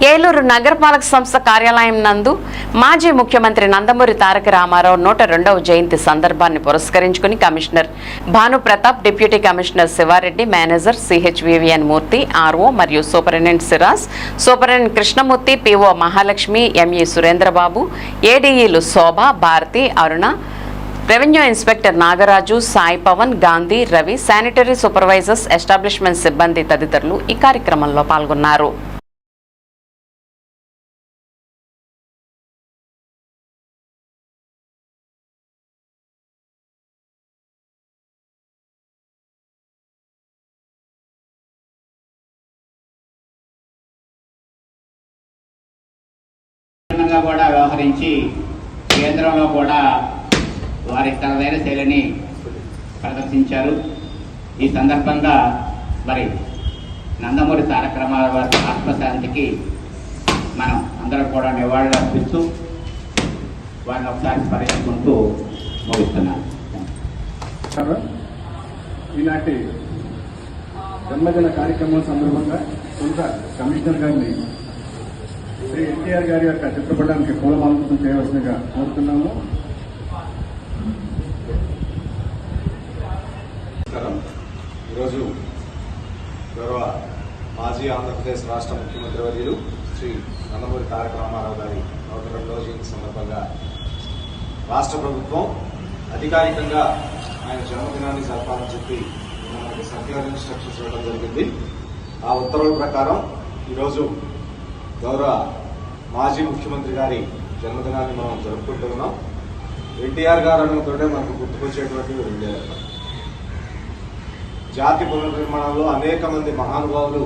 ఏలూరు నగరపాలక సంస్థ కార్యాలయం నందు మాజీ ముఖ్యమంత్రి నందమూరి తారక రామారావు 102వ జయంతి సందర్భాన్ని పురస్కరించుకుని commissioner Bhanu Pratap, deputy commissioner Sivareddy, manager CHVVN Murthy, RO మరియు superintendent Siraj, superintendent Krishnamurthy, PO Mahalakshmi, ME Surendrababu, ఏడీఈలు Shobha, Bharathi, Aruna, revenue inspector Nagaraju, Sai Pavan, Gandhi, Ravi, sanitary supervisors, establishment సిబ్బంది తదితరులు ఈ కార్యక్రమంలో పాల్గొన్నారు. కూడా వ్యవహరించి కేంద్రంలో కూడా వారి తనదైన శైలిని ప్రదర్శించారు. ఈ సందర్భంగా మరి నందమూరి తారక రామారావు వారి ఆత్మశాంతికి మనం అందరం కూడా నివాళులు అర్పిస్తూ వారిని ఒకసారి స్మరించుకుంటూ ముగిస్తున్నాను. ఈనాటి జన్మదిన కార్యక్రమం సందర్భంగా కొంత కమిషనర్ గారిని శ్రీ ఎన్టీఆర్ గారి యొక్క చిత్రపటానికి పూలమాలకృతం చేయవలసిందిగా కోరుతున్నాము. ఈరోజు గౌరవ మాజీ ఆంధ్రప్రదేశ్ రాష్ట్ర ముఖ్యమంత్రి వర్యులు శ్రీ నందమూరి తారక రామారావు గారి 102వ జయంతి సందర్భంగా రాష్ట్ర ప్రభుత్వం అధికారికంగా ఆయన జన్మదినాన్ని జరపాలని చెప్పి మనకి సర్క్యులర్ ఇన్స్ట్రక్షన్స్ ఇవ్వడం జరిగింది. ఆ ఉత్తర్వుల ప్రకారం ఈరోజు గౌరవ మాజీ ముఖ్యమంత్రి గారి జన్మదినాన్ని మనం జరుపుకుంటూ ఉన్నాం. ఎన్టీఆర్ గారు అన్నతోటే మనకు గుర్తుకొచ్చేటువంటి రెండే. జాతి పునర్నిర్మాణంలో అనేక మంది మహానుభావులు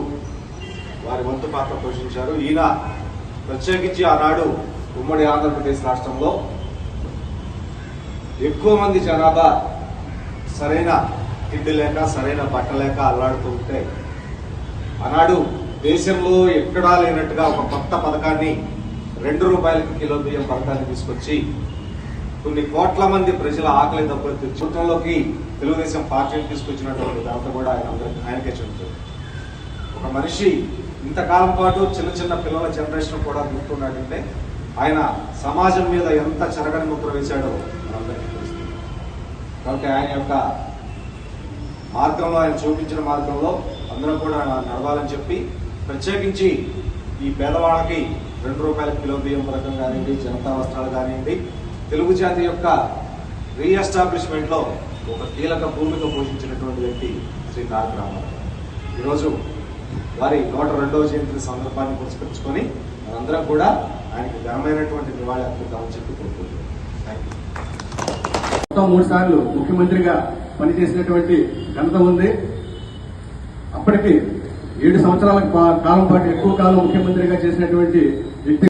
వారి వంతు పాత్ర పోషించారు. ఈయన ప్రత్యేకించి ఆనాడు ఉమ్మడి ఆంధ్రప్రదేశ్ రాష్ట్రంలో ఎక్కువ మంది జనాభా సరైన తిండి లేక, సరైన బట్ట లేక అల్లాడుతూ ఉంటే ఆనాడు దేశంలో ఎక్కడా లేనట్టుగా ఒక కొత్త పథకాన్ని, 2 రూపాయలకి కిలో బియ్యం పథకాన్ని తీసుకొచ్చి కొన్ని కోట్ల మంది ప్రజల ఆకలి దెబ్బలు ప్రభుత్వంలోకి తెలుగుదేశం పార్టీని తీసుకొచ్చినటువంటి ఘనత కూడా ఆయనకే చెబుతుంది. ఒక మనిషి ఇంతకాలం పాటు చిన్న చిన్న పిల్లల జనరేషన్ కూడా గుర్తున్నాడంటే ఆయన సమాజం మీద ఎంత చెరగని ముద్ర వేశాడో మనందరికీ తెలుస్తుంది. కాబట్టి ఆయన యొక్క మార్గంలో, ఆయన చూపించిన మార్గంలో అందరం కూడా నడవాలని చెప్పి ప్రత్యేకించి ఈ పేదవాళ్ళకి 2 రూపాయల కిలో బియ్యం పథకం కానివ్వండి, జనతా వస్త్రాలు కానివ్వండి, తెలుగు జాతి యొక్క రీఎస్టాబ్లిష్మెంట్లో ఒక కీలక భూమిక పోషించినటువంటి వ్యక్తి శ్రీ తారక రామారావు. ఈరోజు వారి 102వ జయంతి సందర్భాన్ని పురస్కరించుకొని మనందరం కూడా ఆయనకి ఘనమైనటువంటి నివాళి అర్పిద్దామని చెప్పి కోరుకుంటున్నాం. మొత్తం 3 సార్లు ముఖ్యమంత్రిగా పనిచేసినటువంటి ఘనత ఉంది. అప్పటికి 7 సంవత్సరాల కాలం పాటు ఎక్కువ కాలం ముఖ్యమంత్రిగా చేసినటువంటి వ్యక్తి